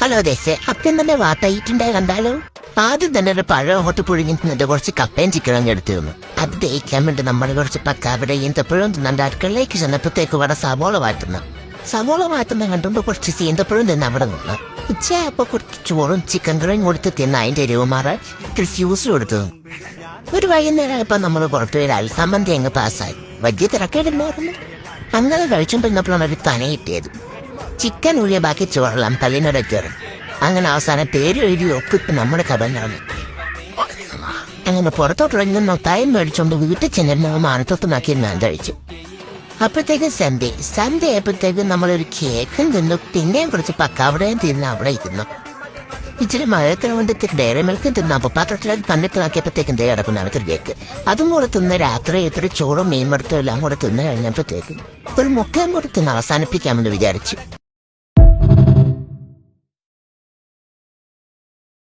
Hello ദേശേ, അപ്പം തന്നെ വാട്ടായിട്ടുണ്ടായി കണ്ടാലോ? ആദ്യം തന്നെ ഒരു പഴം അങ്ങോട്ട് പുഴുങ്ങി തിന്നിട്ട് കുറച്ച് കപ്പയും ചിക്കനും അങ്ങ് എടുത്തു തന്നു. അത് ദഹിക്കാൻ വേണ്ടി നമ്മൾ കുറച്ച് പക്കാവിടെയും തെപ്പഴും തിന്നണ്ട് അടുക്കളയിലേക്ക് ചെന്നപ്പോഴത്തേക്ക് ഇവിടെ സവോള മാറ്റുന്ന കണ്ടുകൊണ്ട് കുറച്ച് സീന്തപ്പഴും തിന്ന് അവിടെ നിന്ന്. ഉച്ചയായപ്പോ കുറച്ച് ചോറും ചിക്കൻ കറിയും കൊടുത്ത് തിന്ന് അതിന്റെ എരിവ് മാറാൻ ഫ്യൂസ് കൊടുത്തു. ഒരു വൈകുന്നേരം ഇപ്പൊ നമ്മൾ പുറത്തുപോയി അൽസമ്മന്തി അങ്ങ് പാസ്സായി. വലിയ തിരക്കേടുണ്ടായിരുന്നു. അങ്ങനെ കഴിച്ചുകൊണ്ടിരുന്നപ്പോഴാണ് ഒരു തന കിട്ടിയത്. ചിക്കൻ ഉള്ളിയ ബാക്കി ചോറെല്ലാം തല്ലിനൊരച്ചേറും. അങ്ങനെ അവസാനം പേര് എഴുതി ഒപ്പിട്ട് നമ്മുടെ കടലാണ്. അങ്ങനെ പുറത്തോട്ടിറങ്ങുന്ന ടൈം മേടിച്ചോണ്ട് വീട്ടിൽ ചെന്നിരുന്ന മാനത്തോട്ട് നോക്കി ഞാൻ കഴിച്ചു. അപ്പോഴത്തേക്കും സൺഡേ ആയപ്പോഴത്തേക്കും നമ്മളൊരു കേക്കും തിന്നു. പിന്നെയും കുറച്ച് പക്കാവിടെയും തിന്ന് അവിടെ ഇരുന്നു. ഇച്ചിരി മഴത്തിന് വേണ്ടിയിട്ട് ഡയറി മിൽക്കും തിന്നു. അപ്പൊ പാത്രത്തിലേക്ക് കണ്ണിട്ട് നോക്കിയപ്പോഴത്തേക്കും ദേ കിടക്കുന്ന എനിക്കൊരു കേക്ക്. അതും കൂടെ തിന്ന് രാത്രി ഇത്തിരി ചോറും മീൻ വറുത്തും എല്ലാം കൂടെ തിന്ന് കഴിഞ്ഞപ്പോഴത്തേക്കും ഒരു മുക്കയും കൂടെ തിന്ന് അവസാനിപ്പിക്കാമെന്ന് വിചാരിച്ചു.